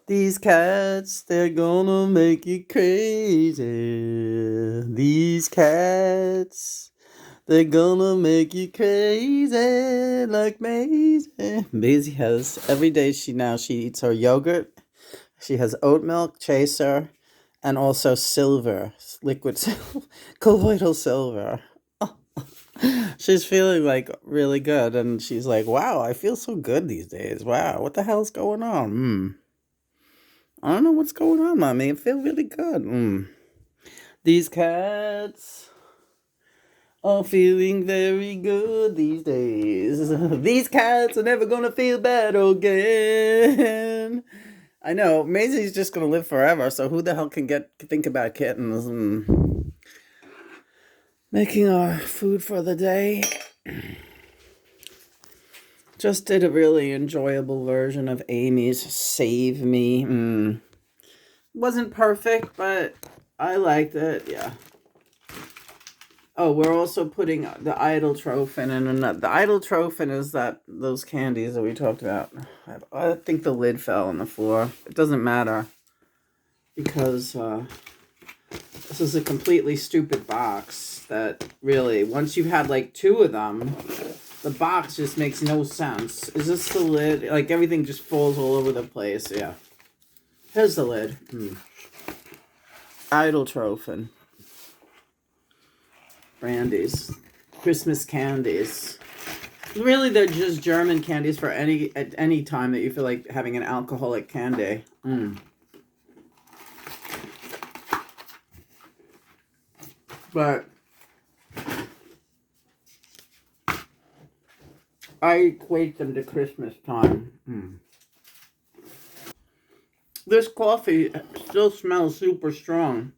These cats, they're gonna make you crazy. These cats, they're gonna make you crazy like Maisie. Maisie has, every day she eats her yogurt. She has oat milk, chaser, and also silver, liquid silver, colloidal silver. She's feeling like really good, and she's like, wow, I feel so good these days. Wow, what the hell's going on? I don't know what's going on, mommy. I feel really good. These cats are feeling very good these days. These cats are never gonna feel bad again. I know, Maisie's just gonna live forever, so who the hell can think about kittens and making our food for the day? Just did a really enjoyable version of Amy's Save Me. Wasn't perfect, but I liked it, yeah. Oh, we're also putting the Idle-trophin in. And the Idle-trophin is those candies that we talked about. I think the lid fell on the floor. It doesn't matter, because this is a completely stupid box that really, once you've had like 2 of them, the box just makes no sense. Is this the lid? Like, everything just falls all over the place. Yeah. Here's the lid. Idle-trophin. Brandies. Christmas candies. Really, they're just German candies for at any time that you feel like having an alcoholic candy. But I equate them to Christmas time. This coffee still smells super strong.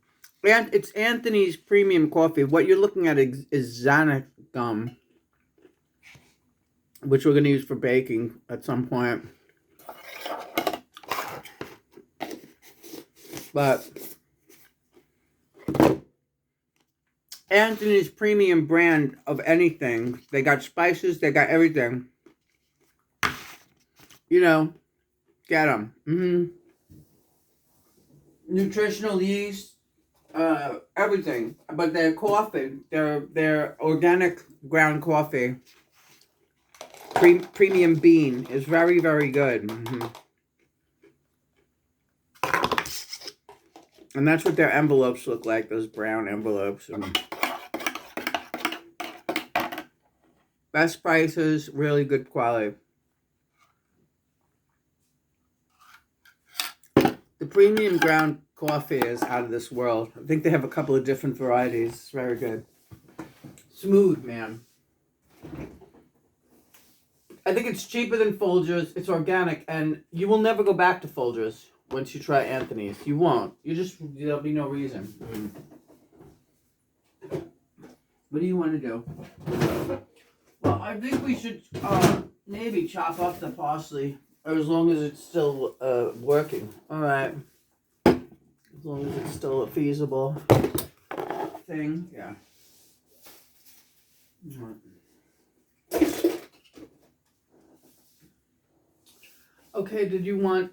And it's Anthony's premium coffee. What you're looking at is Xanax gum, which we're going to use for baking at some point. But Anthony's premium brand of anything. They got spices. They got everything. You know, get them. Nutritional yeast. Everything, but their coffee, their organic ground coffee, premium bean is very, very good. And that's what their envelopes look like, those brown envelopes. Best prices, really good quality. The premium ground coffee is out of this world. I think they have a couple of different varieties. It's very good. Smooth, man. I think it's cheaper than Folgers. It's organic, and you will never go back to Folgers once you try Anthony's. You won't. There'll be no reason. What do you want to do? Well, I think we should maybe chop up the parsley, as long as it's still working. All right. As long as it's still a feasible thing. Yeah. Okay, did you want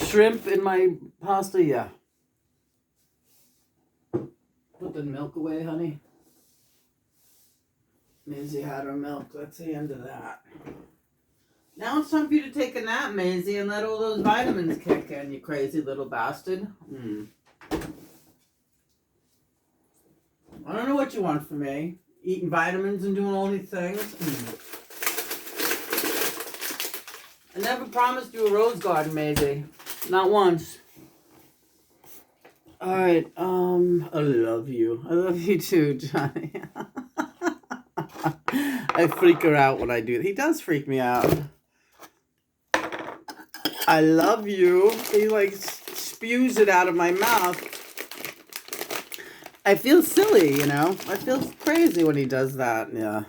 shrimp in my pasta? Yeah. Put the milk away, honey. Maisie had her milk. That's the end of that. Now it's time for you to take a nap, Maisie, and let all those vitamins kick in, you crazy little bastard. I don't know what you want from me. Eating vitamins and doing all these things. I never promised you a rose garden, Maisie. Not once. Alright, I love you. I love you too, Johnny. I freak her out when I do. He does freak me out. I love you. He like spews it out of my mouth. I feel silly, you know. I feel crazy when he does that. Yeah.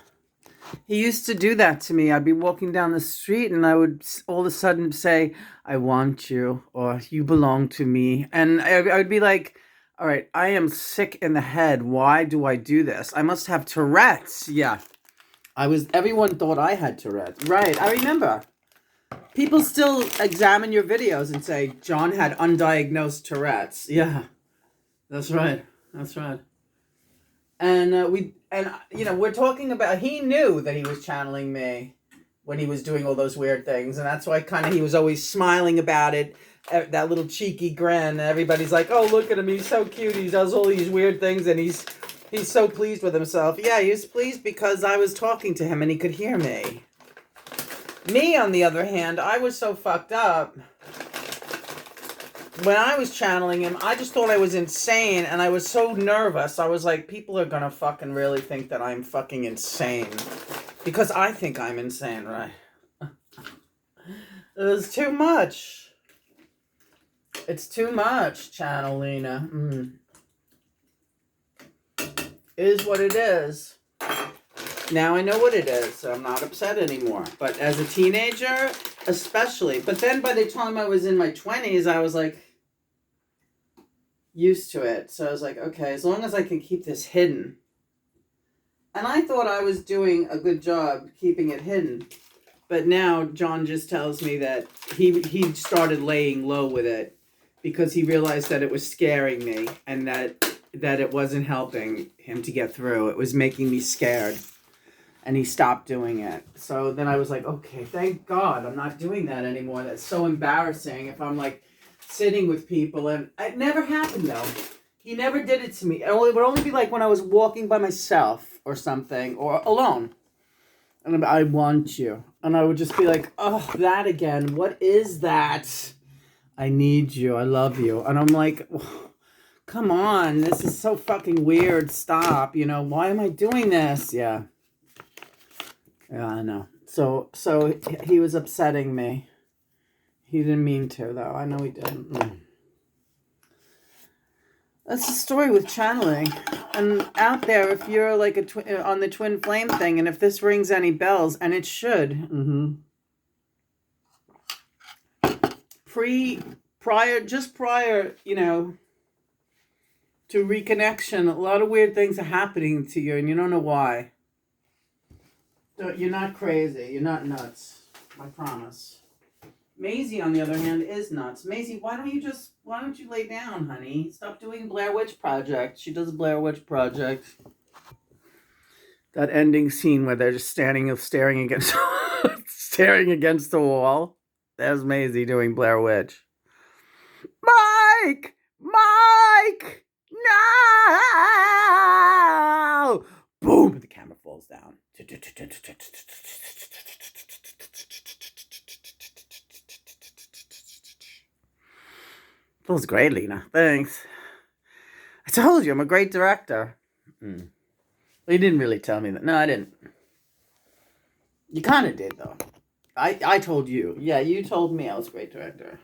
He used to do that to me. I'd be walking down the street and I would all of a sudden say, I want you, or you belong to me. And I would be like, all right, I am sick in the head. Why do I do this? I must have Tourette's. Yeah. Everyone thought I had Tourette's. Right, I remember. People still examine your videos and say, John had undiagnosed Tourette's. Yeah, that's right. That's right. And we're talking about, he knew that he was channeling me when he was doing all those weird things. And that's why he was always smiling about it, that little cheeky grin. Everybody's like, oh, look at him. He's so cute. He does all these weird things and he's so pleased with himself. Yeah, he was pleased because I was talking to him and he could hear me. Me, on the other hand, I was so fucked up. When I was channeling him, I just thought I was insane, and I was so nervous. I was like, people are gonna fucking really think that I'm fucking insane. Because I think I'm insane, right? It was too much. It's too much, channel Lena. It is what it is. Now I know what it is, so I'm not upset anymore. But as a teenager, especially. But then by the time I was in my 20s, I was like, used to it. So I was like, okay, as long as I can keep this hidden. And I thought I was doing a good job keeping it hidden. But now John just tells me that he started laying low with it because he realized that it was scaring me and that it wasn't helping him to get through. It was making me scared. And he stopped doing it. So then I was like, okay, thank God I'm not doing that anymore. That's so embarrassing if I'm like sitting with people. And it never happened though. He never did it to me. It would only be like when I was walking by myself or something or alone. And I want you. And I would just be like, oh, that again. What is that? I need you. I love you. And I'm like, oh, come on. This is so fucking weird. Stop. You know, why am I doing this? Yeah. Yeah, I know. So he was upsetting me. He didn't mean to, though. I know he didn't. That's the story with channeling. And out there, if you're like on the twin flame thing, and if this rings any bells, and it should, prior, you know, to reconnection, a lot of weird things are happening to you, and you don't know why. You're not crazy. You're not nuts. I promise. Maisie, on the other hand, is nuts. Maisie, why don't you lay down, honey? Stop doing Blair Witch Project. She does Blair Witch Project. That ending scene where they're just staring against the wall. There's Maisie doing Blair Witch. Mike! No! Boom! The camera falls down. Feels great, Lena. Thanks. I told you I'm a great director. Well, you didn't really tell me that. No, I didn't. You kind of did, though. I told you. Yeah, you told me I was a great director.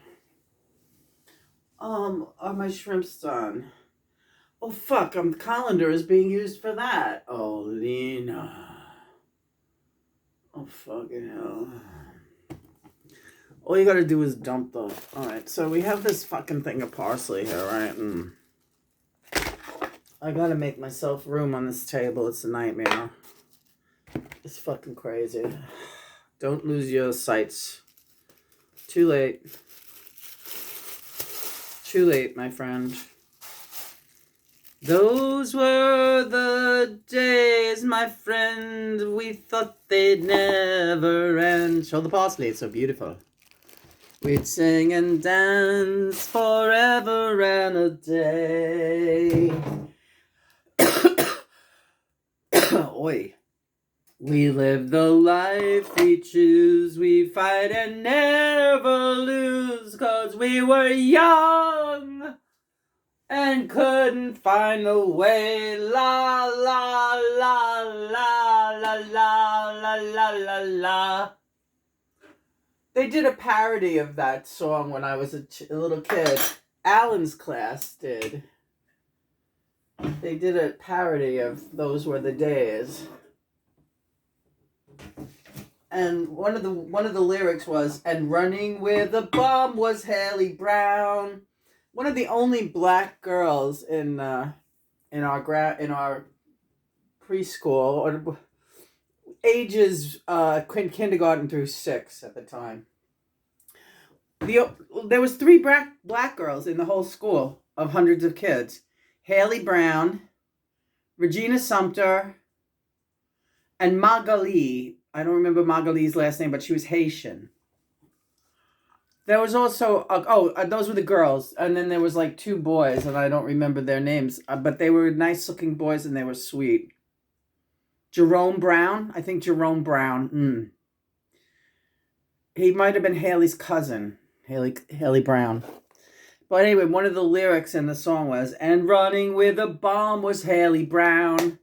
Are my shrimps done? Oh, fuck. The colander is being used for that. Oh, Lena. Oh, fucking hell. All you gotta do is dump the... Alright, so we have this fucking thing of parsley here, right? I gotta make myself room on this table. It's a nightmare. It's fucking crazy. Don't lose your sights. Too late. Too late, my friend. Those were the days, my friend. We thought they'd never end. Show the parsley, it's so beautiful. We'd sing and dance forever and a day. Oi. We live the life we choose. We fight and never lose. 'Cause we were young and couldn't find a way. La la la la la la la la la la. They did a parody of that song when I was a little kid. Alan's class did. They did a parody of Those Were the Days. And one of the lyrics was, and running with a bomb was Haley Brown. One of the only black girls in our preschool, or ages kindergarten through 6 at the time. There was three black girls in the whole school of hundreds of kids. Haley Brown, Regina Sumter, and Magali. I don't remember Magali's last name, but she was Haitian. There was also, those were the girls. And then there was like two boys, and I don't remember their names. But they were nice looking boys, and they were sweet. Jerome Brown. I think Jerome Brown. He might have been Haley's cousin. Haley Brown. But anyway, one of the lyrics in the song was, and running with a bomb was Haley Brown.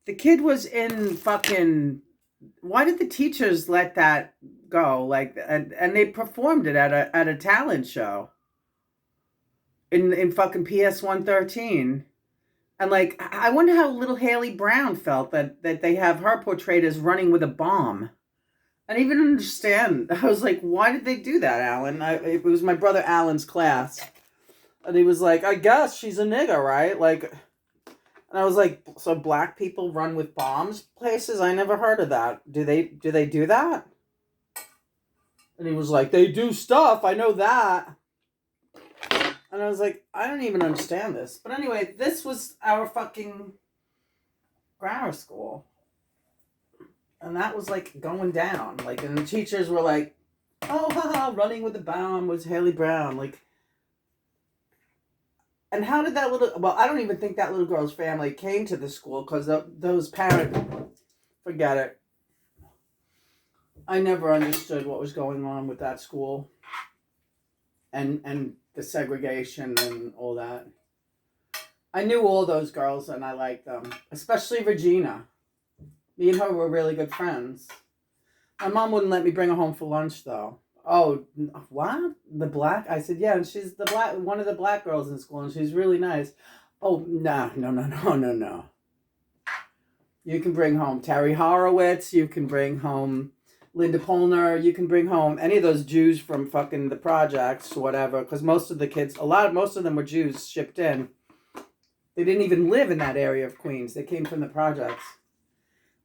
The kid was in fucking... Why did the teachers let that go? Like, and they performed it at a talent show in fucking PS 113. And like, I wonder how little Haley Brown felt that they have her portrayed as running with a bomb. I didn't even understand. I was like, why did they do that, Alan? It was my brother Alan's class. And he was like, I guess she's a nigger, right? Like, and I was like, so black people run with bombs places? I never heard of that. Do they do that? And he was like, they do stuff. I know that. And I was like, I don't even understand this. But anyway, this was our fucking grammar school. And that was like going down. Like, and the teachers were like, oh, haha, running with the bomb was Haley Brown. Like, and how did that well, I don't even think that little girl's family came to the school because those parents, forget it. I never understood what was going on with that school and the segregation and all that. I knew all those girls and I liked them, especially Regina. Me and her were really good friends. My mom wouldn't let me bring her home for lunch, though. Oh, what? The black? I said, yeah, and she's one of the black girls in school, and she's really nice. Oh, no. You can bring home Terry Horowitz. You can bring home Linda Polner. You can bring home any of those Jews from fucking the projects, whatever, because most of the kids, most of them were Jews shipped in. They didn't even live in that area of Queens. They came from the projects.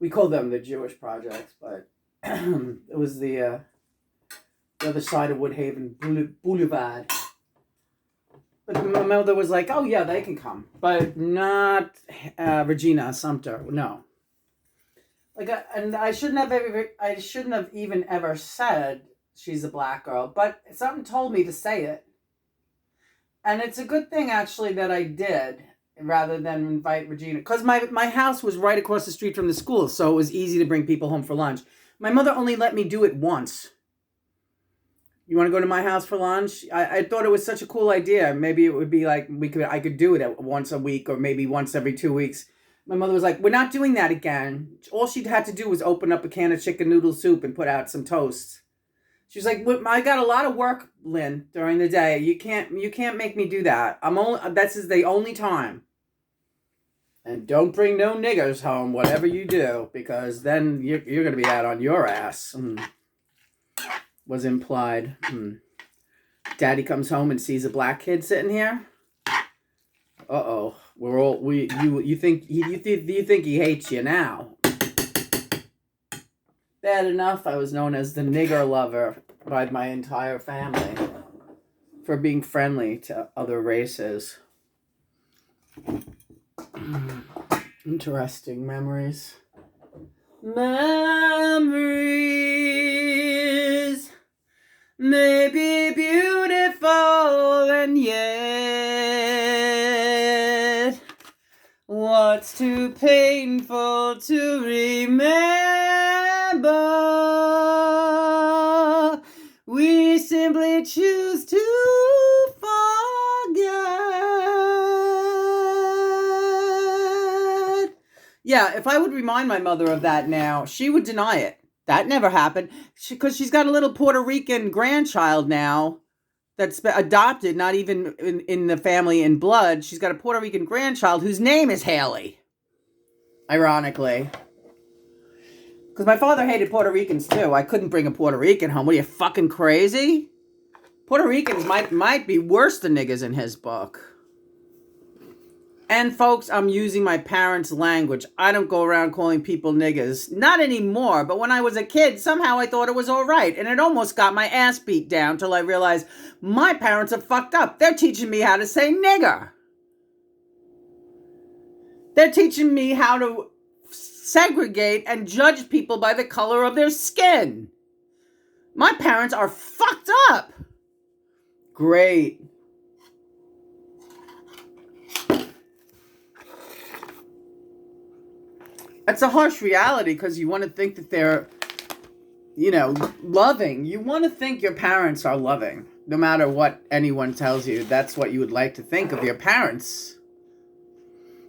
We call them the Jewish projects, but it was the other side of Woodhaven Boulevard. But my mother was like, oh yeah, they can come, but not Regina Sumter. No. Like, and I shouldn't have even ever said she's a black girl, but something told me to say it. And it's a good thing actually that I did, rather than invite Regina. Because my house was right across the street from the school, so it was easy to bring people home for lunch. My mother only let me do it once. You want to go to my house for lunch? I thought it was such a cool idea. Maybe it would be like, I could do it once a week or maybe once every 2 weeks. My mother was like, we're not doing that again. All she'd had to do was open up a can of chicken noodle soup and put out some toast. She was like, I got a lot of work, Lynn, during the day. You can't make me do that. This is the only time. And don't bring no niggers home, whatever you do, because then you're going to be out on your ass. Was implied. Daddy comes home and sees a black kid sitting here. Uh-oh. You think he hates you now. Bad enough I was known as the nigger lover by my entire family for being friendly to other races. Interesting memories. Memories may be beautiful, and yet what's too painful to remember? We simply choose to forget. Yeah, if I would remind my mother of that now, she would deny it. That never happened. Because she's got a little Puerto Rican grandchild now that's adopted, not even in the family in blood. She's got a Puerto Rican grandchild whose name is Haley. Ironically. Because my father hated Puerto Ricans too. I couldn't bring a Puerto Rican home. What are you, fucking crazy? Puerto Ricans might be worse than niggas in his book. And folks, I'm using my parents' language. I don't go around calling people niggers. Not anymore, but when I was a kid, somehow I thought it was all right. And it almost got my ass beat down till I realized my parents are fucked up. They're teaching me how to say nigger. They're teaching me how to segregate and judge people by the color of their skin. My parents are fucked up. Great. It's a harsh reality because you want to think that they're, you know, loving. You want to think your parents are loving. No matter what anyone tells you, that's what you would like to think of your parents.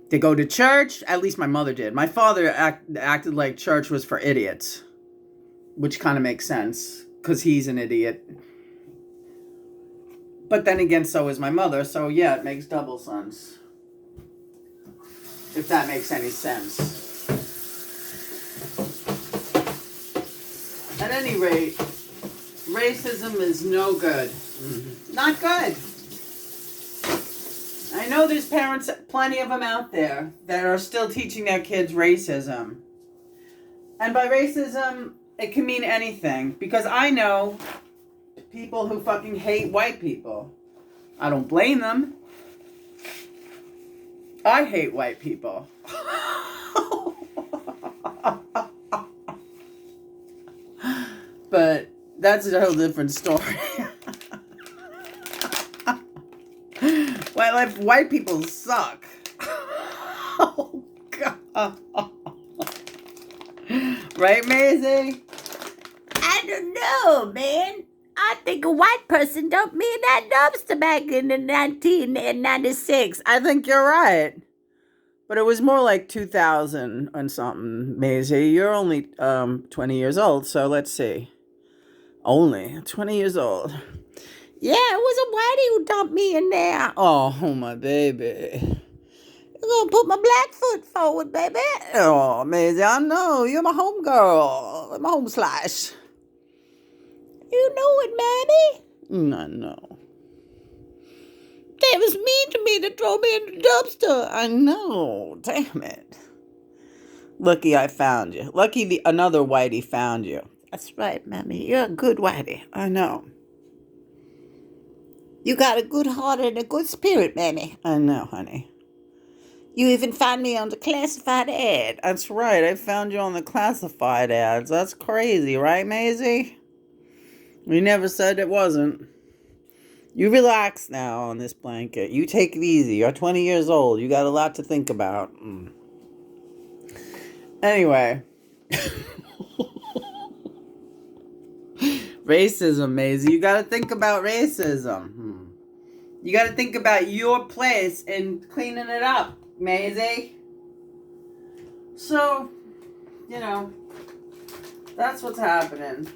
They go to church. At least my mother did. My father acted like church was for idiots. Which kind of makes sense. Because he's an idiot. But then again, so is my mother. So yeah, it makes double sense. If that makes any sense. At any rate, racism is no good. Not good. I know there's parents, plenty of them out there, that are still teaching their kids racism. And by racism, it can mean anything. Because I know people who fucking hate white people. I don't blame them. I hate white people. But that's a whole different story. Well, white people suck. Oh, God. Right, Maisie? I don't know, man. I think a white person dumped me in that dumpster back in the 1996. I think you're right. But it was more like 2000 and something, Maisie. You're only 20 years old, so let's see. Only 20 years old. Yeah, it was a whitey who dumped me in there. Oh, my baby. You're gonna put my black foot forward, baby. Oh, Maisie, I know. You're my home girl. My home slash. You know it, mammy. I know. They was mean to me to throw me in the dumpster. I know. Damn it. Lucky I found you. Lucky another whitey found you. That's right, mammy. You're a good whitey. I know. You got a good heart and a good spirit, mammy. I know, honey. You even found me on the classified ad. That's right. I found you on the classified ads. That's crazy, right, Maisie? We never said it wasn't. You relax now on this blanket. You take it easy. You're 20 years old. You got a lot to think about. Anyway. Racism, Maisie. You got to think about racism. You got to think about your place in cleaning it up, Maisie. So, you know, that's what's happening.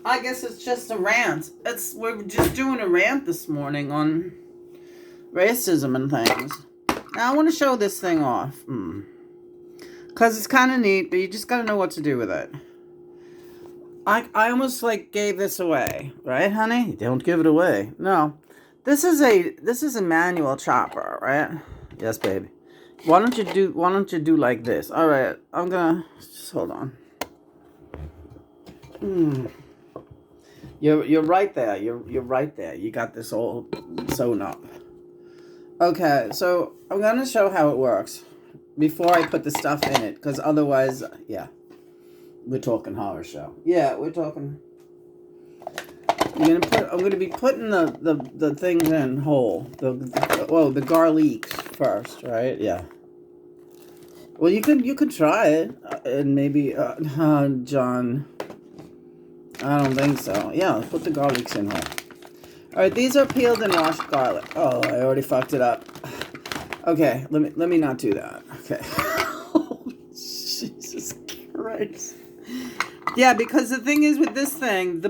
I guess it's just a rant. We're just doing a rant this morning on racism and things. Now I want to show this thing off. Because it's kind of neat, but you just got to know what to do with it. I almost like gave this away. Right, honey? Don't give it away. No. This is a manual chopper, right? Yes, baby. Why don't you do like this? All right. I'm going to just hold on. You're right there. You're right there. You got this all sewn up. Okay, so I'm gonna show how it works before I put the stuff in it, because otherwise, yeah, we're talking horror show. Yeah, we're talking. I'm gonna be putting the things in whole. The garlic first, right? Yeah. Well, you could try it, and maybe John. I don't think so. Yeah, put the garlics in here. Alright, these are peeled and washed garlic. Oh, I already fucked it up. Okay, let me not do that. Okay. Oh, Jesus Christ. Yeah, because the thing is with this thing, the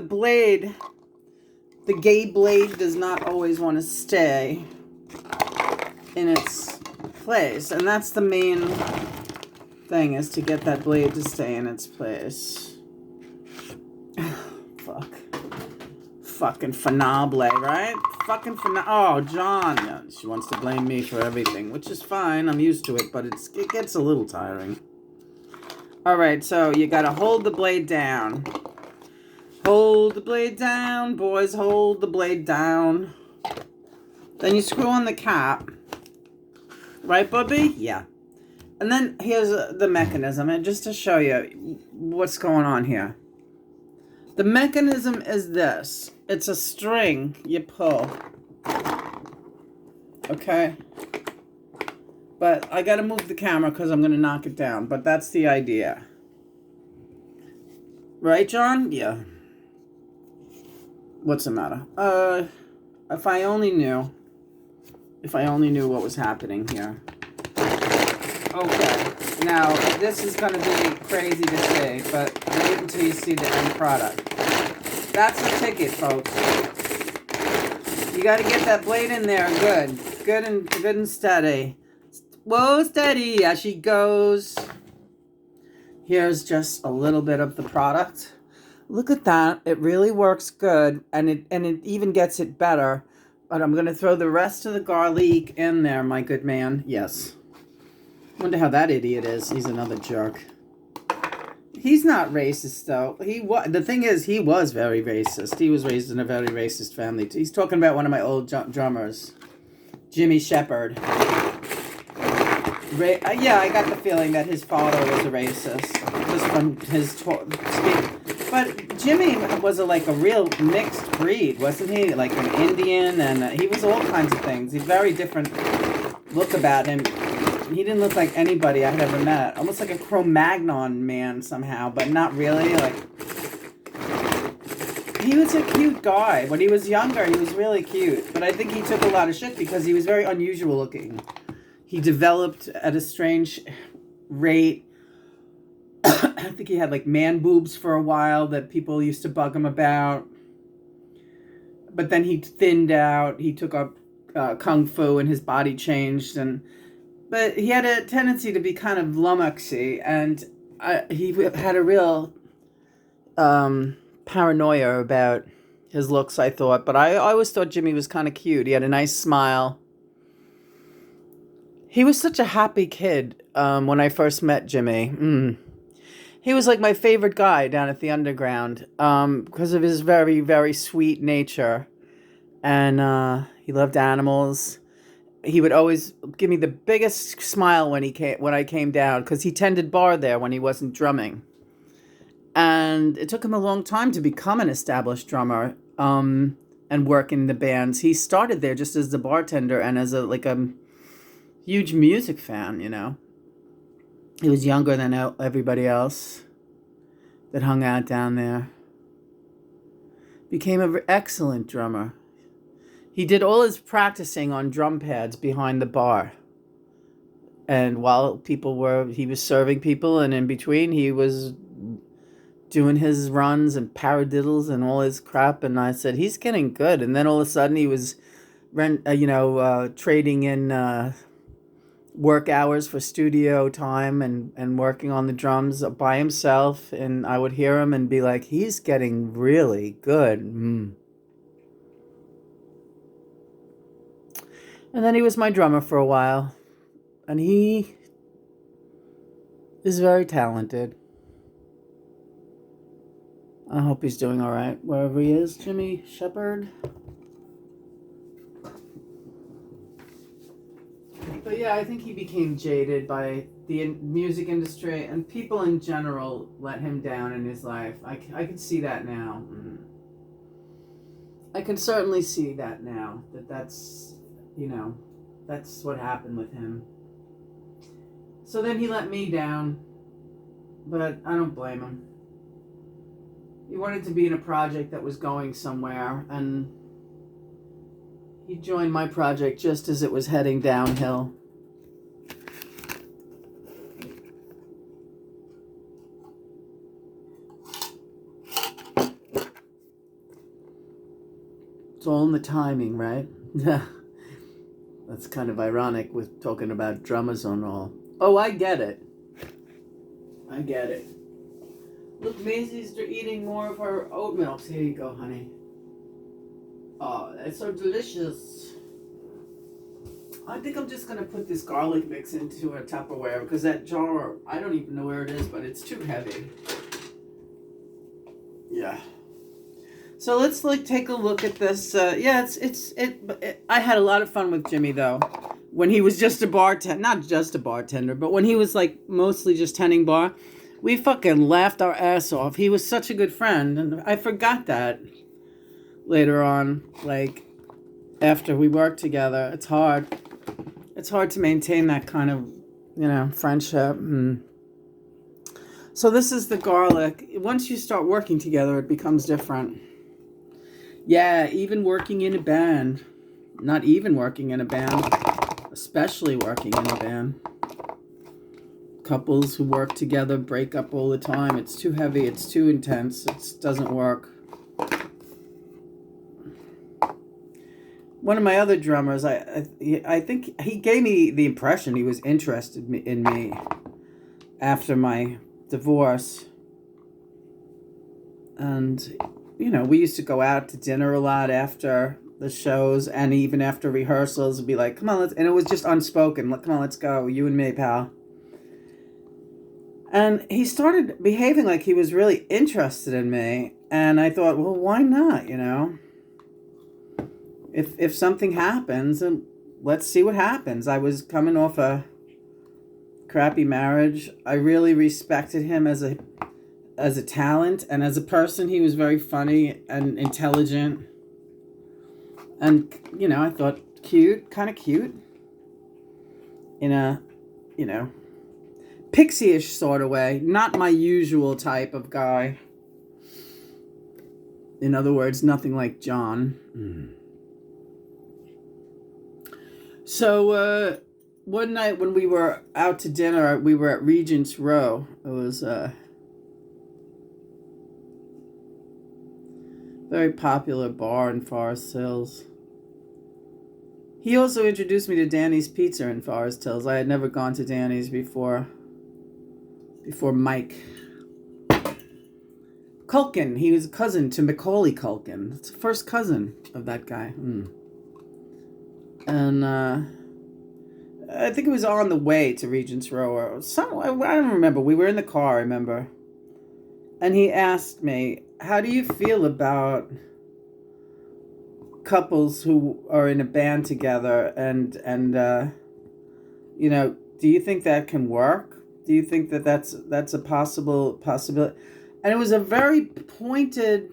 gay blade does not always want to stay in its place. And that's the main thing, is to get that blade to stay in its place. fucking phenomenal, right? Fucking oh, John. Yeah, she wants to blame me for everything, which is fine. I'm used to it, but it gets a little tiring. All right, so you got to hold the blade down. Hold the blade down, boys. Hold the blade down. Then you screw on the cap. Right, Bubby? Yeah. And then here's the mechanism, and just to show you what's going on here. The mechanism is this. It's a string you pull. Okay? But I gotta move the camera because I'm gonna knock it down. But that's the idea. Right, John? Yeah. What's the matter? If I only knew. If I only knew what was happening here. Okay. Now, this is gonna be crazy to say, but wait until you see the end product. That's the ticket, folks. You gotta get that blade in there good. Good and steady. Whoa, steady as she goes. Here's just a little bit of the product. Look at that. It really works good, and it even gets it better. But I'm gonna throw the rest of the garlic in there, my good man. Yes. Wonder how that idiot is. He's another jerk. He's not racist, though. The thing is, he was very racist. He was raised in a very racist family. He's talking about one of my old drummers, Jimmy Shepard. Yeah, I got the feeling that his father was a racist, just from his speak. But Jimmy was like a real mixed breed, wasn't he? Like an Indian, and he was all kinds of things. He had very different look about him. He didn't look like anybody I had ever met. Almost like a Cro-Magnon man somehow, but not really. Like, he was a cute guy. When he was younger, he was really cute. But I think he took a lot of shit because he was very unusual looking. He developed at a strange rate. I think he had like man boobs for a while that people used to bug him about. But then he thinned out. He took up kung fu and his body changed. But he had a tendency to be kind of lummoxy, and he had a real paranoia about his looks, I thought. But I always thought Jimmy was kind of cute. He had a nice smile. He was such a happy kid when I first met Jimmy. He was like my favorite guy down at the underground because of his very, very sweet nature. And he loved animals. He would always give me the biggest smile when I came down, because he tended bar there when he wasn't drumming. And it took him a long time to become an established drummer and work in the bands. He started there just as the bartender and as a huge music fan, you know. He was younger than everybody else that hung out down there. Became an excellent drummer. He did all his practicing on drum pads behind the bar. And while he was serving people, and in between he was doing his runs and paradiddles and all his crap. And I said, he's getting good. And then all of a sudden he was, trading in work hours for studio time and working on the drums by himself. And I would hear him and be like, he's getting really good. And then he was my drummer for a while. And he is very talented. I hope he's doing all right wherever he is, Jimmy Shepard. But yeah, I think he became jaded by the music industry, and people in general let him down in his life. I can see that now. I can certainly see that now, that's what happened with him. So then he let me down, but I don't blame him. He wanted to be in a project that was going somewhere, and he joined my project just as it was heading downhill. It's all in the timing, right? That's kind of ironic with talking about drummers and all. Oh, I get it. I get it. Look, Maisie's eating more of her oat milk. Here you go, honey. Oh, it's so delicious. I think I'm just gonna put this garlic mix into a Tupperware because that jar, I don't even know where it is, but it's too heavy. Yeah. So let's like take a look at this. Yeah, I had a lot of fun with Jimmy though, when he was just a bartender, not just a bartender, but when he was like mostly just tending bar, we fucking laughed our ass off. He was such a good friend, and I forgot that later on, like after we worked together. It's hard. It's hard to maintain that kind of, friendship. So this is the garlic. Once you start working together, it becomes different. Yeah, even working in a band. Not even working in a band, especially working in a band. Couples who work together break up all the time. It's too heavy, it's too intense, it doesn't work. One of my other drummers, I think he gave me the impression he was interested in me after my divorce. And, we used to go out to dinner a lot after the shows, and even after rehearsals, be like, come on, and it was just unspoken. Like, come on, let's go, you and me, pal. And he started behaving like he was really interested in me, and I thought, well, why not, If something happens, and let's see what happens. I was coming off a crappy marriage. I really respected him as a talent, and as a person, he was very funny and intelligent. And, I thought kind of cute. In a, pixie-ish sort of way. Not my usual type of guy. In other words, nothing like John. So, one night when we were out to dinner, we were at Regent's Row. It was a very popular bar in Forest Hills. He also introduced me to Danny's Pizza in Forest Hills. I had never gone to Danny's before Mike. Culkin, he was a cousin to Macaulay Culkin. It's the first cousin of that guy. And I think it was on the way to Regent's Row or something. I don't remember. We were in the car, I remember. And he asked me, how do you feel about couples who are in a band together and do you think that can work? Do you think that that's a possibility? And it was a very pointed,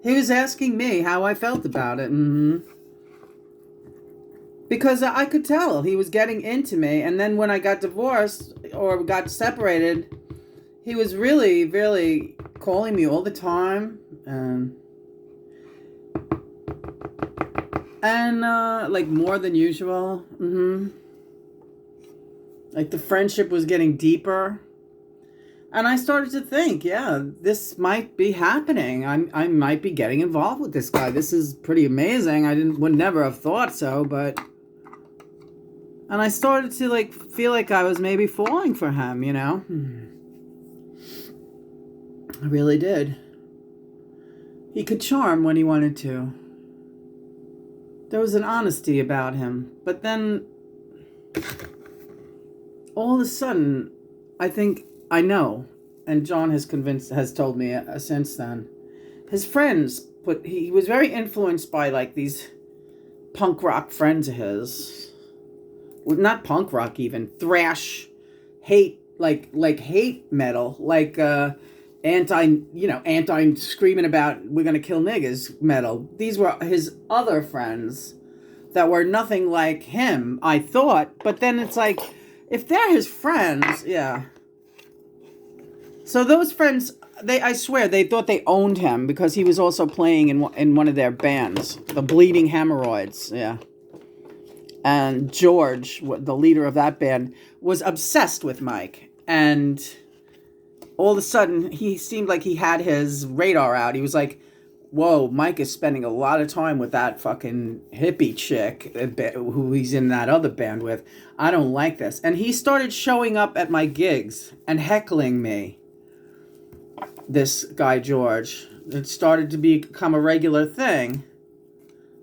he was asking me how I felt about it. Because I could tell he was getting into me. And then when I got divorced or got separated, he was really, really calling me all the time. And like more than usual. Like the friendship was getting deeper. And I started to think, yeah, this might be happening. I might be getting involved with this guy. This is pretty amazing. I would never have thought so, but... And I started to like feel like I was maybe falling for him, I really did. He could charm when he wanted to. There was an honesty about him. But then, all of a sudden, I think I know, and John has told me since then, his friends he was very influenced by like these punk rock friends of his. Well, not punk rock even, thrash, hate, like hate metal, like anti screaming about we're gonna kill niggas metal. These were his other friends that were nothing like him, I thought. But then it's like, if they're his friends, yeah. So those friends, I swear, they thought they owned him because he was also playing in one of their bands, the Bleeding Hemorrhoids, yeah. And George, the leader of that band, was obsessed with Mike. And all of a sudden, he seemed like he had his radar out. He was like, whoa, Mike is spending a lot of time with that fucking hippie chick who he's in that other band with. I don't like this. And he started showing up at my gigs and heckling me. This guy, George. It started to become a regular thing.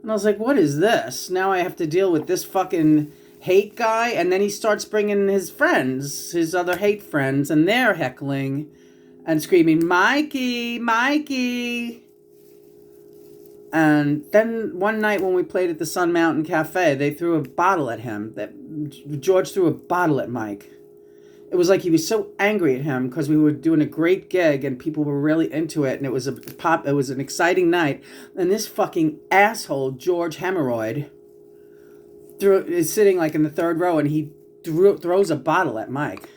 And I was like, what is this? Now I have to deal with this fucking hate guy. And then he starts bringing his friends, his other hate friends, and they're heckling and screaming, Mikey, Mikey. And then one night when we played at the Sun Mountain Cafe, they threw a bottle at him. George threw a bottle at Mike. It was like he was so angry at him because we were doing a great gig and people were really into it, and it was an exciting night. And this fucking asshole, George Hemorrhoid, is sitting like in the third row, and he throws a bottle at Mike.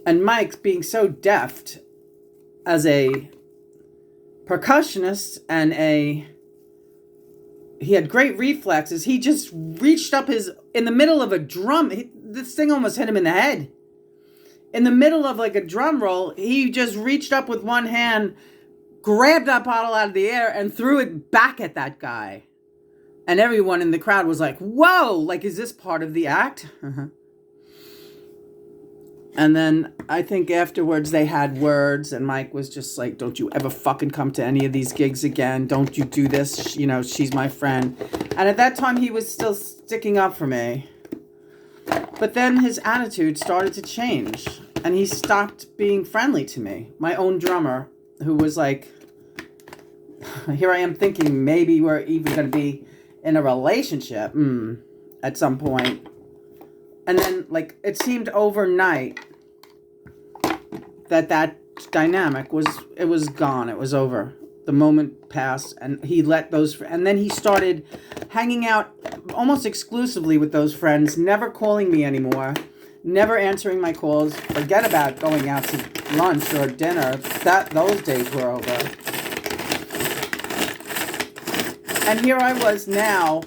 And Mike, being so deft as a percussionist and he had great reflexes, he just reached up in the middle of a drum. This thing almost hit him in the head. In the middle of like a drum roll, he just reached up with one hand, grabbed that bottle out of the air, and threw it back at that guy. And everyone in the crowd was like, whoa, like, is this part of the act? And then I think afterwards they had words, and Mike was just like, don't you ever fucking come to any of these gigs again. Don't you do this. You know, she's my friend. And at that time, he was still sticking up for me. But then his attitude started to change, and he stopped being friendly to me. My own drummer, who was like, here I am thinking maybe we're even going to be in a relationship at some point. And then, like, it seemed overnight that dynamic was gone. It was over. The moment passed, and he let those, and then he started hanging out almost exclusively with those friends, never calling me anymore, never answering my calls. Forget about going out to lunch or dinner. Those days were over. And here I was now,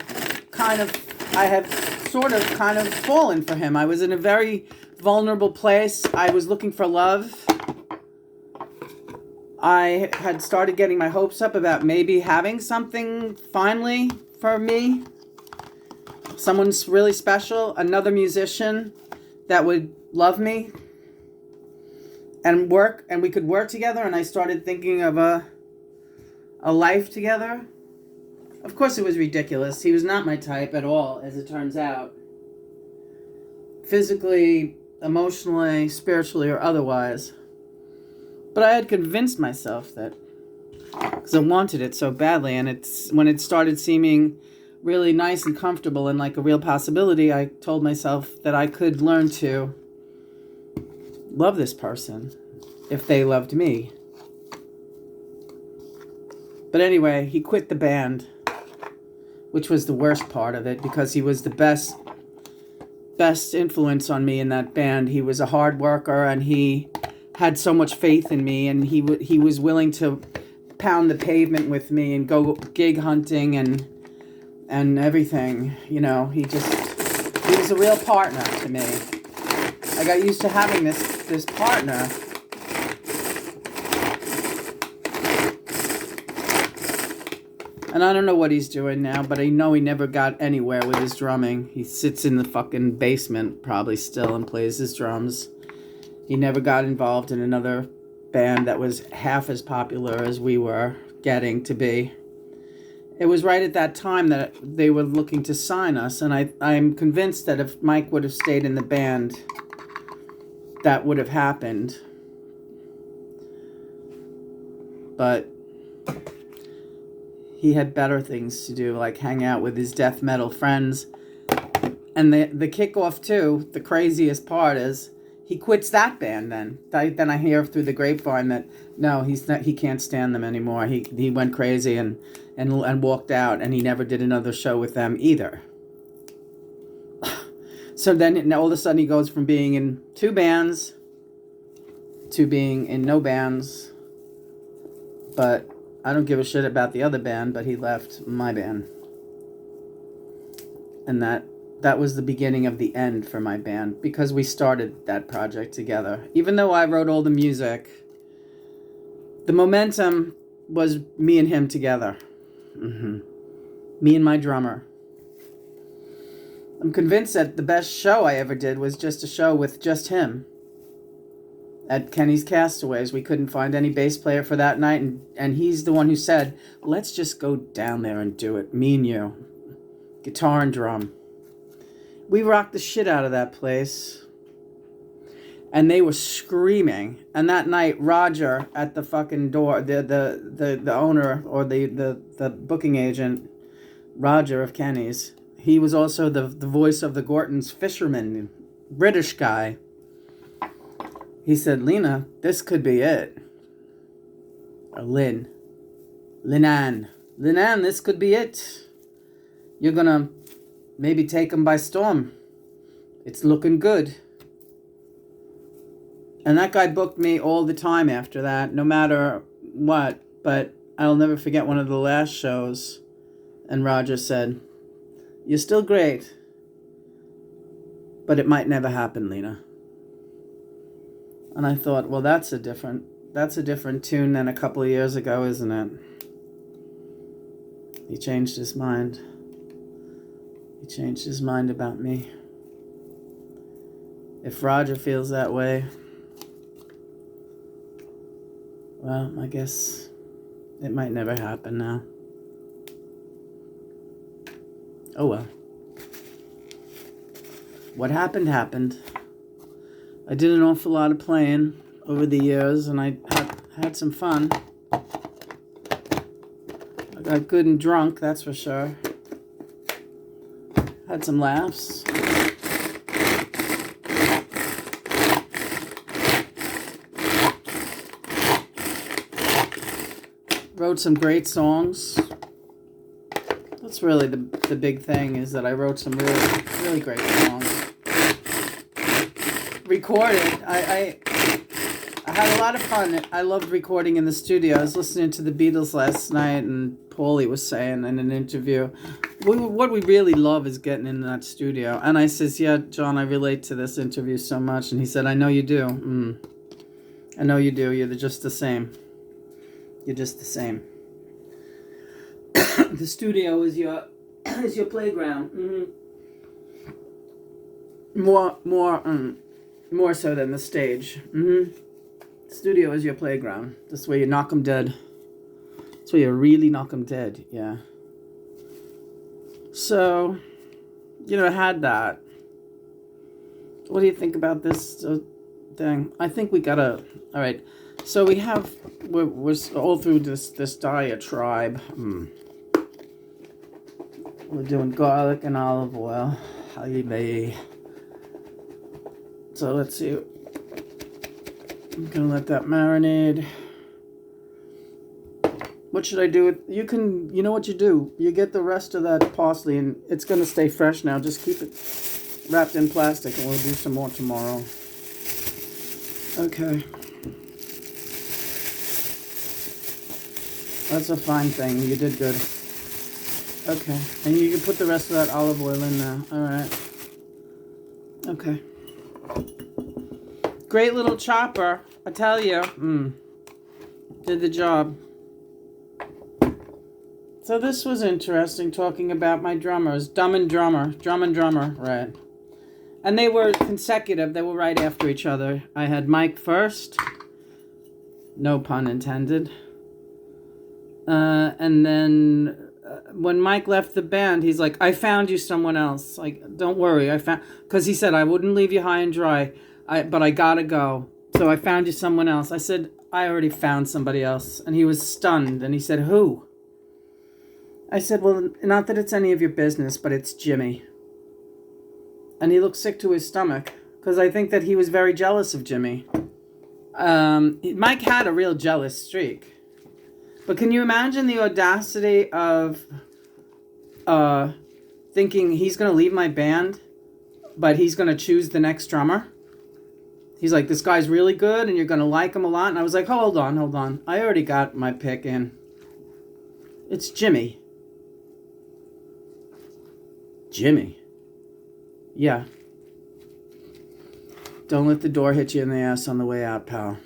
I had sort of kind of fallen for him. I was in a very vulnerable place. I was looking for love. I had started getting my hopes up about maybe having something finally for me. Someone's really special, another musician that would love me and work, and we could work together. And I started thinking of a life together. Of course, it was ridiculous. He was not my type at all, as it turns out. Physically, emotionally, spiritually, or otherwise. But I had convinced myself that, because I wanted it so badly, and when it started seeming really nice and comfortable and like a real possibility, I told myself that I could learn to love this person if they loved me. But anyway, he quit the band, which was the worst part of it, because he was the best influence on me in that band. He was a hard worker, and he had so much faith in me, and he was willing to pound the pavement with me and go gig hunting and everything. You know, he was a real partner to me. I got used to having this partner. And I don't know what he's doing now, but I know he never got anywhere with his drumming. He sits in the fucking basement probably still and plays his drums. He never got involved in another band that was half as popular as we were getting to be. It was right at that time that they were looking to sign us, and I'm convinced that if Mike would have stayed in the band, that would have happened. But he had better things to do, like hang out with his death metal friends. And the kickoff too, the craziest part is, he quits that band then. Then I hear through the grapevine that no, he can't stand them anymore. He went crazy and walked out, and he never did another show with them either. So then all of a sudden he goes from being in 2 bands to being in no bands. But I don't give a shit about the other band, but he left my band. And that was the beginning of the end for my band, because we started that project together. Even though I wrote all the music, the momentum was me and him together. Me and my drummer. I'm convinced that the best show I ever did was just a show with just him. at Kenny's Castaways. We couldn't find any bass player for that night, and he's the one who said, let's just go down there and do it. Me and you. Guitar and drum. We rocked the shit out of that place. And they were screaming. And that night, Roger at the fucking door, the owner or the booking agent, Roger of Kenny's, he was also the voice of the Gorton's fisherman, British guy. He said, Lena, this could be it. Or Linan, this could be it. You're gonna maybe take them by storm. It's looking good. And that guy booked me all the time after that, no matter what. But I'll never forget one of the last shows. And Roger said, you're still great, but it might never happen, Lena. And I thought, well, that's a different tune than a couple of years ago, isn't it? He changed his mind. He changed his mind about me. If Roger feels that way, well, I guess it might never happen now. Oh well. What happened, happened. I did an awful lot of playing over the years, and I had some fun. I got good and drunk, that's for sure. Had some laughs. Wrote some great songs. That's really the big thing, is that I wrote some really great songs. Recorded. I had a lot of fun. I loved recording in the studio. I was listening to the Beatles last night, and Paulie was saying in an interview, what we really love is getting in that studio. And I says, yeah, John, I relate to this interview so much. And he said, I know you do. I know you do. You're just the same. You're just the same. The studio is your playground. More so than the stage. Studio is your playground. That's where you knock 'em dead. That's where you really knock 'em dead. Yeah. So, I had that. What do you think about this thing? I think we gotta. All right. So we're all through this diatribe. We're doing garlic and olive oil. So let's see. I'm gonna let that marinate. What should I do with? You know what you do? You get the rest of that parsley, and it's gonna stay fresh now. Just keep it wrapped in plastic, and we'll do some more tomorrow. Okay. That's a fine thing. You did good. Okay. And you can put the rest of that olive oil in now. Alright. Okay. Great little chopper. I tell you. Did the job. So this was interesting, talking about my drummers. Drum and drummer. Right. And they were consecutive. They were right after each other. I had Mike first. No pun intended. And then when Mike left the band, he's like, I found you someone else. Like, don't worry. Because he said, I wouldn't leave you high and dry, but I gotta go. So I found you someone else. I said, I already found somebody else. And he was stunned. And he said, who? I said, well, not that it's any of your business, but it's Jimmy. And he looked sick to his stomach, because I think that he was very jealous of Jimmy. Mike had a real jealous streak. But can you imagine the audacity of thinking he's going to leave my band, but he's going to choose the next drummer? He's like, this guy's really good, and you're going to like him a lot. And I was like, hold on. I already got my pick in. It's Jimmy. Jimmy? Yeah. Don't let the door hit you in the ass on the way out, pal.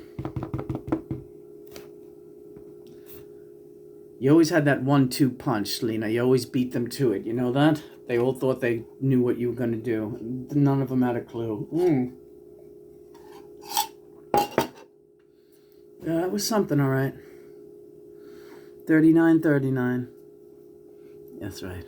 You always had that 1-2 punch, Lena. You always beat them to it. You know that? They all thought they knew what you were going to do. None of them had a clue. Yeah, it was something, all right. 39.39. That's right.